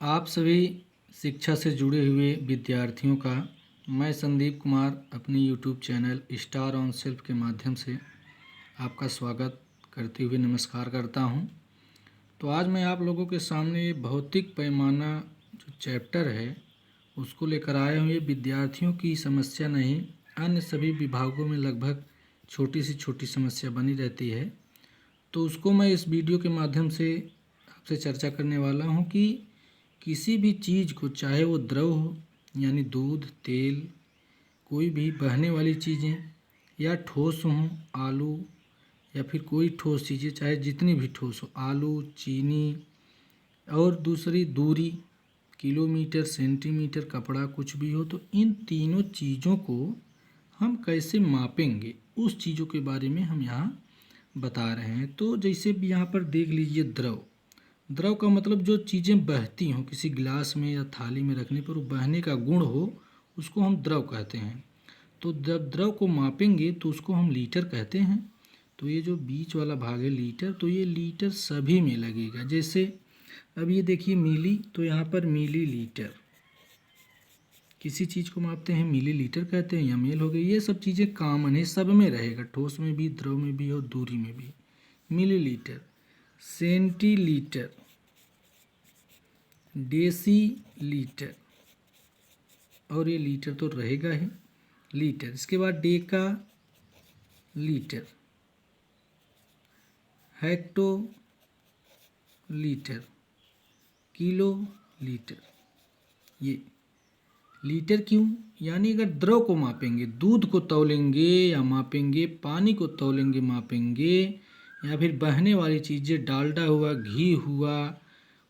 आप सभी शिक्षा से जुड़े हुए विद्यार्थियों का मैं संदीप कुमार अपनी YouTube channel star on self के माध्यम से आपका स्वागत करते हुए नमस्कार करता हूं। तो आज मैं आप लोगों के सामने ये भौतिक पैमाना जो चैप्टर है उसको लेकर आया हूँ। ये विद्यार्थियों की समस्या नहीं, अन्य सभी विभागों में लगभग छोटी से छोटी समस्या बनी रहती है। तो उसको मैं इस वीडियो के माध्यम से आपसे चर्चा करने वाला हूँ कि किसी भी चीज़ को, चाहे वो द्रव हो यानी दूध, तेल, कोई भी बहने वाली चीज़ें, या ठोस हों, आलू, या फिर कोई ठोस चीज़ें, चाहे जितनी भी ठोस हो, आलू, चीनी, और दूसरी दूरी, किलोमीटर, सेंटीमीटर, कपड़ा, कुछ भी हो, तो इन तीनों चीज़ों को हम कैसे मापेंगे उस चीज़ों के बारे में हम यहाँ बता रहे हैं। तो जैसे भी यहाँ पर देख लीजिए, द्रव। द्रव का मतलब जो चीज़ें बहती हों, किसी गिलास में या थाली में रखने पर वो बहने का गुण हो, उसको हम द्रव कहते हैं। तो जब द्रव को मापेंगे तो उसको हम लीटर कहते हैं। तो ये जो बीच वाला भाग है लीटर, तो ये लीटर सभी में लगेगा। जैसे अब ये देखिए मिली, तो यहाँ पर मिली लीटर, किसी चीज़ को मापते हैं मिली लीटर कहते हैं, या मेल हो गई। ये सब चीज़ें कॉमन है, सब में रहेगा, ठोस में भी, द्रव में भी और दूरी में भी। मिलीलीटर, सेंटीलीटर, डेसीलीटर, और ये लीटर तो रहेगा ही, लीटर। इसके बाद Deka litre, hecto litre, kilo litre. ये लीटर क्यों? यानी अगर द्रव को मापेंगे, दूध को तौलेंगे या मापेंगे, पानी को तौलेंगे मापेंगे, या फिर बहने वाली चीज़ें, डालडा हुआ, घी हुआ,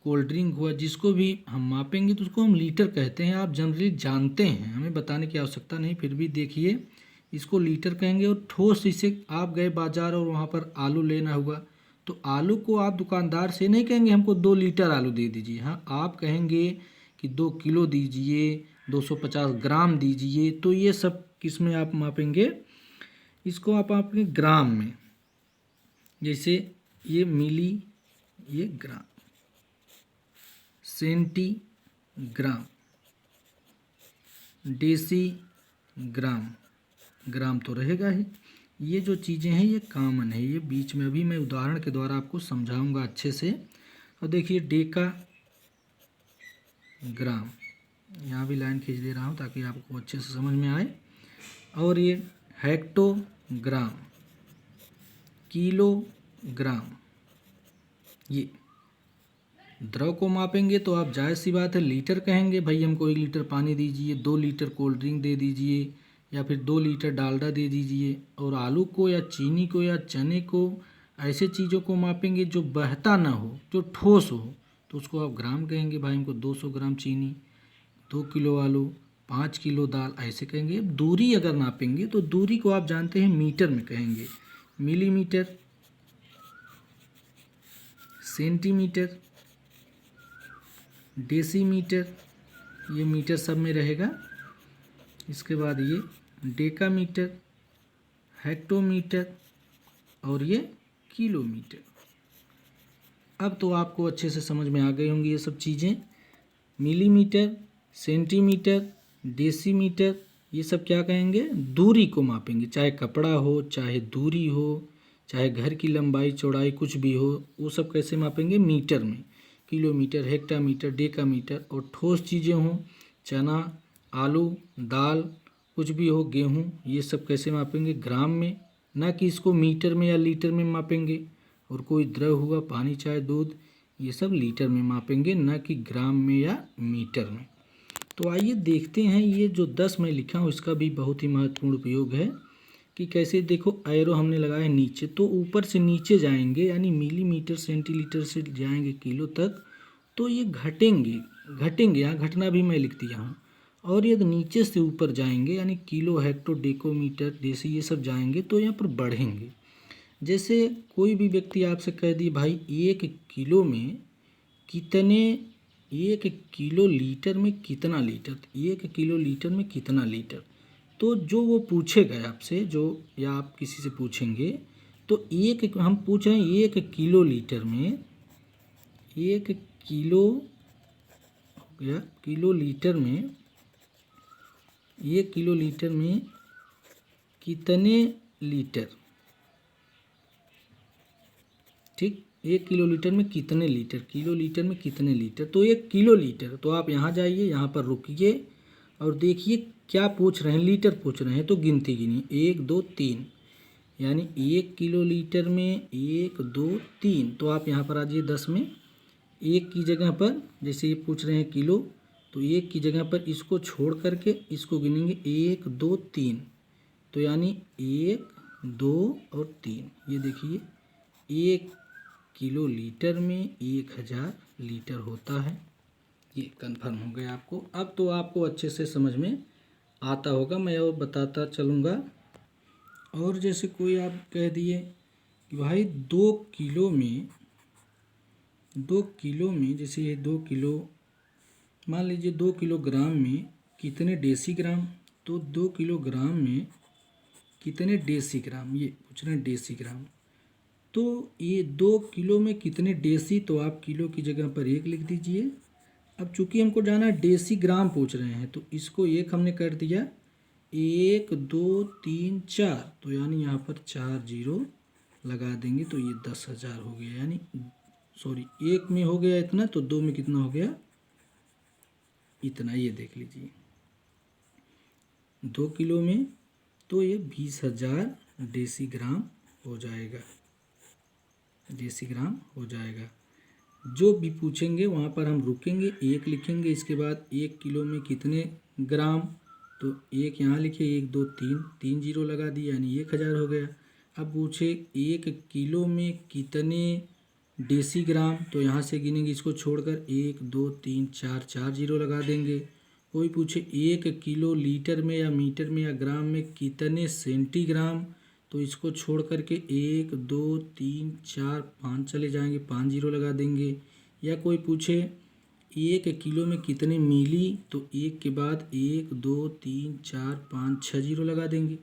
कोल्ड ड्रिंक हुआ, जिसको भी हम मापेंगे तो उसको हम लीटर कहते हैं। आप जनरली जानते हैं, हमें बताने की आवश्यकता नहीं, फिर भी देखिए इसको लीटर कहेंगे। और ठोस, जैसे आप गए बाजार और वहाँ पर आलू लेना हुआ, तो आलू को आप दुकानदार से नहीं कहेंगे हमको 2 लीटर आलू दे दीजिए। हाँ, आप कहेंगे कि 2 किलो दीजिए, 250 ग्राम दीजिए। तो ये सब किस में आप मापेंगे? इसको आप मापेंगे ग्राम में। जैसे ये मिली, ये ग्राम, सेंटीग्राम, डेसीग्राम, ग्राम तो रहेगा ही। ये जो चीज़ें हैं ये कॉमन है, ये बीच में अभी मैं उदाहरण के द्वारा आपको समझाऊंगा अच्छे से। और देखिए डेका ग्राम, यहाँ भी लाइन खींच दे रहा हूँ ताकि आपको अच्छे से समझ में आए। और ये हेक्टोग्राम, किलोग्राम। ये द्रव को मापेंगे तो आप जायज़ सी बात है लीटर कहेंगे, भाई हमको 1 लीटर पानी दीजिए, 2 लीटर कोल्ड ड्रिंक दे दीजिए, या फिर 2 लीटर डालडा दे दीजिए। और आलू को या चीनी को या चने को, ऐसे चीज़ों को मापेंगे जो बहता ना हो, जो ठोस हो, तो उसको आप ग्राम कहेंगे। भाई हमको 200 ग्राम चीनी, 2 किलो आलू, 5 किलो दाल, ऐसे कहेंगे। अब दूरी अगर नापेंगे तो दूरी को आप जानते हैं मीटर में कहेंगे, मिलीमीटर, सेंटीमीटर, डेसीमीटर, ये मीटर सब में रहेगा। इसके बाद ये डेकामीटर, हेक्टोमीटर, और ये किलोमीटर। अब तो आपको अच्छे से समझ में आ गई होंगी ये सब चीज़ें। मिलीमीटर, सेंटीमीटर, डेसीमीटर, ये सब क्या कहेंगे? दूरी को मापेंगे, चाहे कपड़ा हो, चाहे दूरी हो, चाहे घर की लंबाई चौड़ाई कुछ भी हो, वो सब कैसे मापेंगे? मीटर में। Kilometre, hectometre, decametre. और ठोस चीज़ें हों, चना, आलू, दाल, कुछ भी हो, गेहूँ, ये सब कैसे मापेंगे? ग्राम में, ना कि इसको मीटर में या लीटर में मापेंगे। और कोई द्रव हुआ, पानी चाहे दूध, ये सब लीटर में मापेंगे, ना कि ग्राम में या मीटर में। तो आइए देखते हैं, ये जो 10 मैं लिखा हूँ इसका भी बहुत ही महत्वपूर्ण उपयोग है कि कैसे। देखो एरो हमने लगाया नीचे, तो ऊपर से नीचे जाएंगे, यानी मिलीमीटर, सेंटीलीटर से जाएंगे किलो तक, तो ये घटेंगे, यहाँ घटना भी मैं लिख दिया हूँ। और यदि नीचे से ऊपर जाएंगे, यानी किलो, हेक्टो, डेकोमीटर, डेसी, ये सब जाएंगे, तो यहाँ पर बढ़ेंगे। जैसे कोई भी व्यक्ति आपसे कह दिए भाई 1 किलो में कितने, 1 किलो लीटर में कितना लीटर, 1 किलो लीटर में कितना लीटर, तो जो वो पूछेगा आपसे, जो, या आप किसी से पूछेंगे, तो हम पूछ रहे हैं 1 किलो लीटर में, 1 किलो गया किलो लीटर में, 1 किलो लीटर में कितने लीटर, ठीक, 1 किलो लीटर में कितने लीटर, किलो लीटर में कितने लीटर, तो 1 किलो लीटर। तो आप यहाँ जाइए, यहाँ पर रुकिए और देखिए क्या पूछ रहे हैं, लीटर पूछ रहे हैं, तो गिनती गिनिए 1 2 3, यानी 1 किलो लीटर में 1 2 3। तो आप यहाँ पर आ जाइए 10 में, 1 की जगह पर, जैसे ये पूछ रहे हैं किलो, तो 1 की जगह पर इसको छोड़ करके इसको गिनेंगे 1 2 3, तो यानी 1 2 और 3। ये देखिए 1 किलो लीटर में 1000 लीटर होता है। ये कन्फर्म हो गया आपको। अब तो आपको अच्छे से समझ में आता होगा, मैं और बताता चलूँगा। और जैसे कोई आप कह दिए कि भाई 2 किलो में, 2 किलो में, जैसे ये 2 किलो, मान लीजिए 2 किलोग्राम में कितने डेसीग्राम, तो 2 किलोग्राम में कितने डेसीग्राम, ये पूछ रहे हैं डेसीग्राम। तो ये 2 किलो में कितने डेसी, तो आप किलो की जगह पर 1 लिख दीजिए। अब चूंकि हमको जाना डेसीग्राम पूछ रहे हैं, तो इसको 1 हमने कर दिया, 1 2 3 4, तो यानी यहाँ पर 4 जीरो लगा देंगे, तो ये 10,000 हो गया। यानी सॉरी, 1 में हो गया इतना, तो 2 में कितना हो गया, इतना। ये देख लीजिए 2 किलो में तो ये 20,000 डेसीग्राम हो जाएगा, डेसीग्राम हो जाएगा। जो भी पूछेंगे वहाँ पर हम रुकेंगे, 1 लिखेंगे, इसके बाद 1 किलो में कितने ग्राम, तो 1 यहाँ लिखे, 1 2 3, 3 जीरो लगा दिए, यानी 1000 हो गया। अब पूछे 1 किलो में कितने डेसीग्राम, तो यहाँ से गिनेंगे इसको छोड़कर, 1 2 3 4, 4 जीरो लगा देंगे। कोई पूछे 1 किलो लीटर में या मीटर में या ग्राम में कितने सेंटीग्राम, तो इसको छोड़ करके 1 2 3 4 5 चले जाएंगे, 5 जीरो लगा देंगे। या कोई पूछे 1 किलो में कितने मिली, तो 1 के बाद 1 2 3 4 5 6 जीरो लगा देंगे।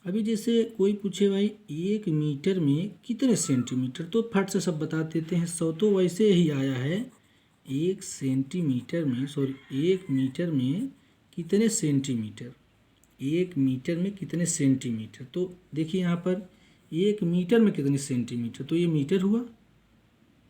अभी जैसे कोई पूछे भाई 1 मीटर में कितने सेंटीमीटर, तो फट से सब बता देते हैं, 100 तो वैसे ही आया है। 1 सेंटीमीटर में, सॉरी 1 मीटर में कितने सेंटीमीटर, 1 मीटर में कितने सेंटीमीटर, तो देखिए यहाँ पर 1 मीटर में कितने सेंटीमीटर, तो ये मीटर हुआ,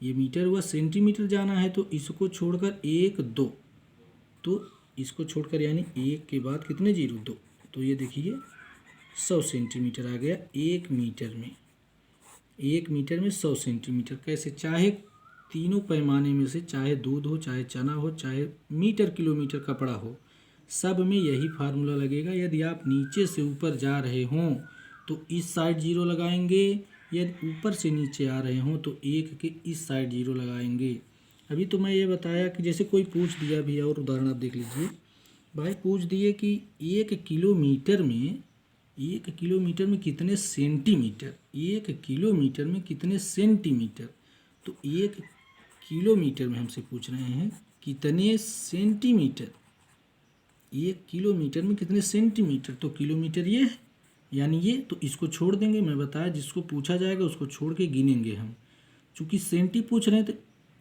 ये मीटर हुआ। सेंटीमीटर जाना है तो इसको छोड़कर 1 2, तो इसको छोड़कर यानी 1 के बाद कितने जीरो, 2, तो ये देखिए 100 सेंटीमीटर आ गया 1 मीटर में। 1 मीटर में 100 सेंटीमीटर। कैसे, चाहे तीनों पैमाने में से, चाहे दूध हो, चाहे चना हो, चाहे मीटर किलोमीटर कपड़ा हो, सब में यही फार्मूला लगेगा। यदि आप नीचे से ऊपर जा रहे हों तो इस साइड जीरो लगाएंगे, यदि ऊपर से नीचे आ रहे हों तो 1 के इस साइड जीरो लगाएंगे। अभी तो मैं ये बताया कि जैसे कोई पूछ दिया भी, और उदाहरण आप देख लीजिए, भाई पूछ दिए कि 1 किलोमीटर में, 1 किलोमीटर में कितने सेंटीमीटर, 1 किलोमीटर में कितने सेंटीमीटर, तो 1 किलोमीटर में हमसे पूछ रहे हैं कितने सेंटीमीटर, 1 किलोमीटर में कितने सेंटीमीटर, तो किलोमीटर ये है, यानी ये, तो इसको छोड़ देंगे। मैं बताया जिसको पूछा जाएगा उसको छोड़ के गिनेंगे हम। चूँकि सेंटी पूछ रहे हैं तो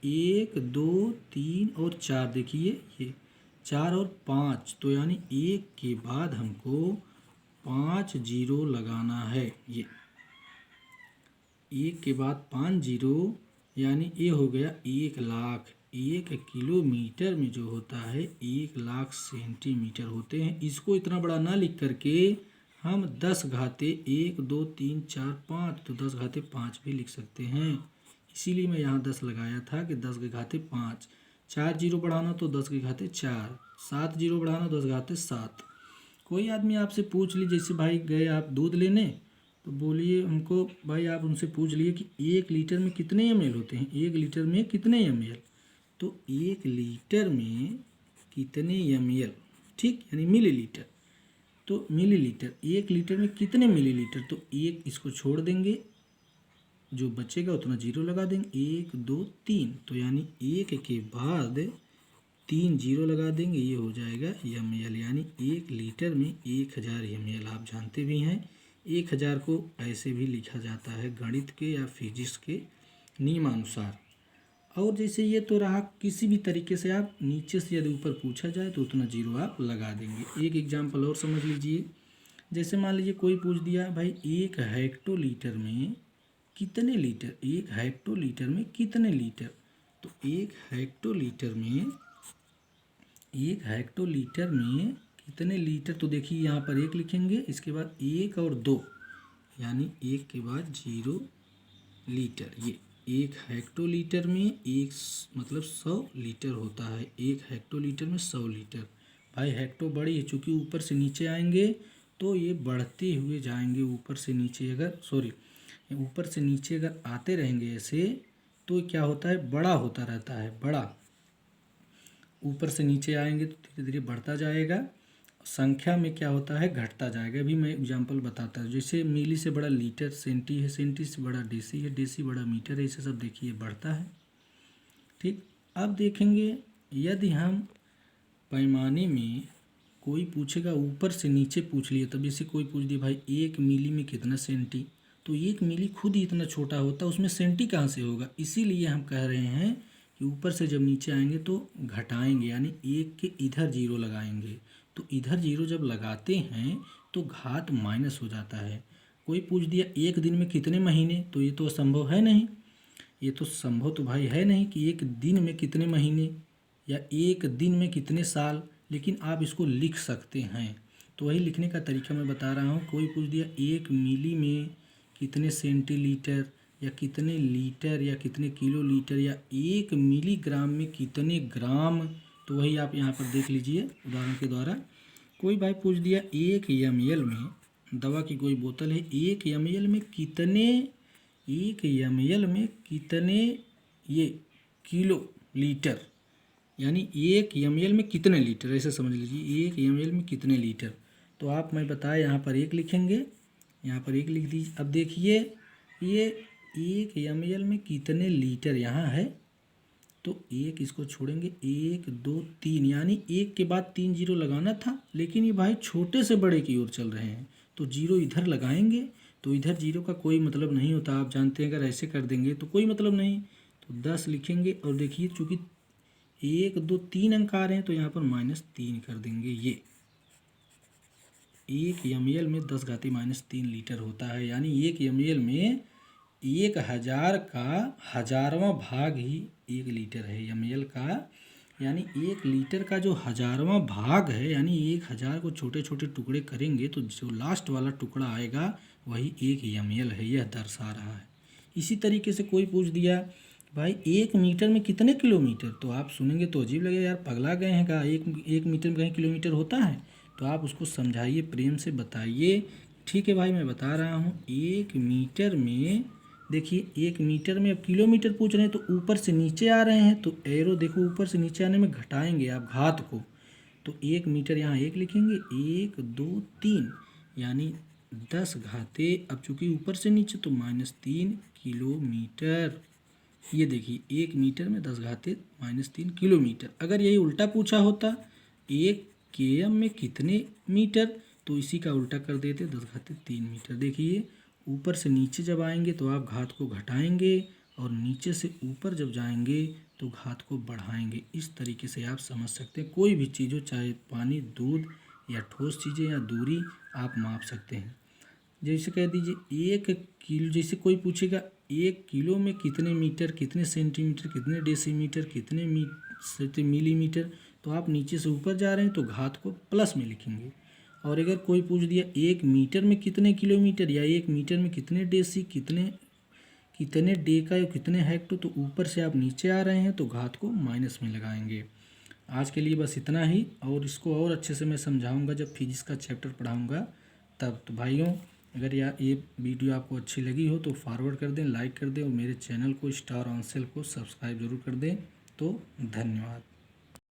1 2 3 और 4, देखिए ये 4 और 5, तो यानी 1 के बाद हमको 5 जीरो लगाना है। ये 1 के बाद 5 जीरो, यानी ये हो गया 1 लाख। 1 किलोमीटर में जो होता है 1 लाख सेंटीमीटर होते हैं। इसको इतना बड़ा ना लिख करके हम 10 घाते 1 2 3 4 5, तो 10 घाते 5 भी लिख सकते हैं। इसीलिए मैं यहाँ 10 लगाया था कि 10 के घाते 5, 4 जीरो बढ़ाना तो 10 के घाते 4, 7 जीरो बढ़ाना 10 घाते 7। कोई आदमी आपसे पूछ लीजिए, जैसे भाई गए आप दूध लेने, तो बोलिए हमको, भाई आप उनसे पूछ लिए कि 1 लीटर में कितने ml होते हैं, 1 लीटर में कितने ml, तो 1 लीटर में कितने ml, ठीक, यानी मिलीलीटर, तो मिलीलीटर, 1 लीटर में कितने मिलीलीटर, तो 1 इसको छोड़ देंगे, जो बचेगा उतना जीरो लगा देंगे, 1 2 3, तो यानी 1 के बाद 3 जीरो लगा देंगे, ये हो जाएगा ml, यानी 1 लीटर में 1000 ml। आप जानते भी हैं 1000 को ऐसे भी लिखा जाता है गणित के या फिजिक्स के नियमानुसार। और जैसे ये तो रहा, किसी भी तरीके से आप नीचे से यदि ऊपर पूछा जाए तो उतना जीरो आप लगा देंगे। एक एग्जाम्पल और समझ लीजिए। जैसे मान लीजिए कोई पूछ दिया भाई 1 हेक्टोलीटर में कितने लीटर, 1 हेक्टोलीटर में कितने लीटर। तो 1 हेक्टोलीटर में कितने लीटर, तो देखिए यहाँ पर 1 लिखेंगे, इसके बाद 1 और 2, यानी 1 के बाद 0 लीटर। ये 1 हेक्टोलीटर में मतलब 100 लीटर होता है। 1 हेक्टोलीटर में 100 लीटर। भाई हेक्टो बड़ी है, चूँकि ऊपर से नीचे आएंगे तो ये बढ़ते हुए जाएंगे। ऊपर से नीचे अगर आते रहेंगे ऐसे, तो क्या होता है, बड़ा होता रहता है, बड़ा। ऊपर से नीचे आएंगे तो धीरे धीरे बढ़ता जाएगा, संख्या में क्या होता है, घटता जाएगा। अभी मैं एग्जांपल बताता हूँ। जैसे मिली से बड़ा लीटर सेंटी है, सेंटी से बड़ा डेसी है, डेसी बड़ा मीटर है, इसे सब देखिए बढ़ता है। ठीक। अब देखेंगे यदि हम पैमाने में कोई पूछेगा, ऊपर से नीचे पूछ लिया, तब जैसे कोई पूछ दिया भाई 1 मिली में कितना सेंटी, तो 1 मिली खुद ही इतना छोटा होता है, उसमें सेंटी कहाँ से होगा। इसीलिए हम कह रहे हैं कि ऊपर से जब नीचे आएंगे तो घटाएंगे, यानी 1 के इधर 0 लगाएंगे। तो इधर 0 जब लगाते हैं तो घात माइनस हो जाता है। कोई पूछ दिया 1 दिन में कितने महीने, तो ये तो असंभव है नहीं, ये तो संभव तो भाई है नहीं कि 1 दिन में कितने महीने या 1 दिन में कितने साल, लेकिन आप इसको लिख सकते हैं। तो वही लिखने का तरीका मैं बता रहा हूँ। कोई पूछ दिया 1 मिली में कितने सेंटीलीटर, या कितने लीटर, या कितने किलोलीटर, या 1 मिलीग्राम में कितने ग्राम, तो वही आप यहाँ पर देख लीजिए उदाहरण के द्वारा। कोई भाई पूछ दिया 1 ml में, दवा की कोई बोतल है, 1 ml में कितने, 1 ml में कितने ये किलो लीटर, यानी 1 ml में कितने लीटर, ऐसे समझ लीजिए 1 ml में कितने लीटर। तो आप मैं बताया यहाँ पर 1 लिखेंगे, यहाँ पर 1 लिख दीजिए। अब देखिए ये 1 ml में कितने लीटर यहाँ है, तो 1 इसको छोड़ेंगे, 1 2 3, यानी 1 के बाद 3 जीरो लगाना था, लेकिन ये भाई छोटे से बड़े की ओर चल रहे हैं तो जीरो इधर लगाएंगे। तो इधर जीरो का कोई मतलब नहीं होता, आप जानते हैं, अगर ऐसे कर देंगे तो कोई मतलब नहीं। तो 10 लिखेंगे, और देखिए चूँकि 1 2 3 अंक आ रहे हैं तो यहाँ पर -3 कर देंगे। ये 1 ml में 10 घाती -3 लीटर होता है, यानी 1 ml में 1000 का 1000वां भाग ही 1 लीटर है। ml का यानी 1 लीटर का जो 1000वां भाग है, यानी 1000 को छोटे छोटे टुकड़े करेंगे तो जो लास्ट वाला टुकड़ा आएगा वही 1 ml है, यह दर्शा रहा है। इसी तरीके से कोई पूछ दिया भाई 1 मीटर में कितने किलोमीटर, तो आप सुनेंगे तो अजीब लगेगा, यार पगला गए हैं, कहा 1 मीटर में कहीं किलोमीटर होता है। तो आप उसको समझाइए, प्रेम से बताइए। ठीक है भाई, मैं बता रहा हूँ। 1 मीटर में, देखिए 1 मीटर में, अब किलोमीटर पूछ रहे हैं तो ऊपर से नीचे आ रहे हैं, तो एरो देखो ऊपर से नीचे आने में घटाएंगे आप घात को। तो 1 मीटर यहाँ 1 लिखेंगे, 1 2 3, यानी 10 घाते, अब चूँकि ऊपर से नीचे तो -3 किलोमीटर। ये देखिए 1 मीटर में 10 घाते -3 किलोमीटर। अगर यही उल्टा पूछा होता 1 km में कितने मीटर, तो इसी का उल्टा कर देते 10 घाते 3 मीटर। देखिए ऊपर से नीचे जब आएंगे तो आप घात को घटाएंगे, और नीचे से ऊपर जब जाएंगे तो घात को बढ़ाएंगे। इस तरीके से आप समझ सकते हैं। कोई भी चीज़ हो, चाहे पानी, दूध या ठोस चीज़ें या दूरी, आप माप सकते हैं। जैसे कह दीजिए 1 किलो, जैसे कोई पूछेगा 1 किलो में कितने मीटर, कितने सेंटीमीटर, कितने डेसीमीटर, कितने मिलीमीटर, तो आप नीचे से ऊपर जा रहे हैं तो घात को प्लस में लिखेंगे। और अगर कोई पूछ दिया 1 मीटर में कितने किलोमीटर, या 1 मीटर में कितने डेसी, कितने डेका या कितने हेक्टो, तो ऊपर से आप नीचे आ रहे हैं तो घात को माइनस में लगाएंगे। आज के लिए बस इतना ही, और इसको और अच्छे से मैं समझाऊंगा जब फिजिक्स का चैप्टर पढ़ाऊंगा तब। तो भाइयों, अगर ये वीडियो आपको अच्छी लगी हो तो फॉरवर्ड कर दें, लाइक कर दें, और मेरे चैनल को स्टार ऑन सेल्फ को सब्सक्राइब जरूर कर दें। तो धन्यवाद।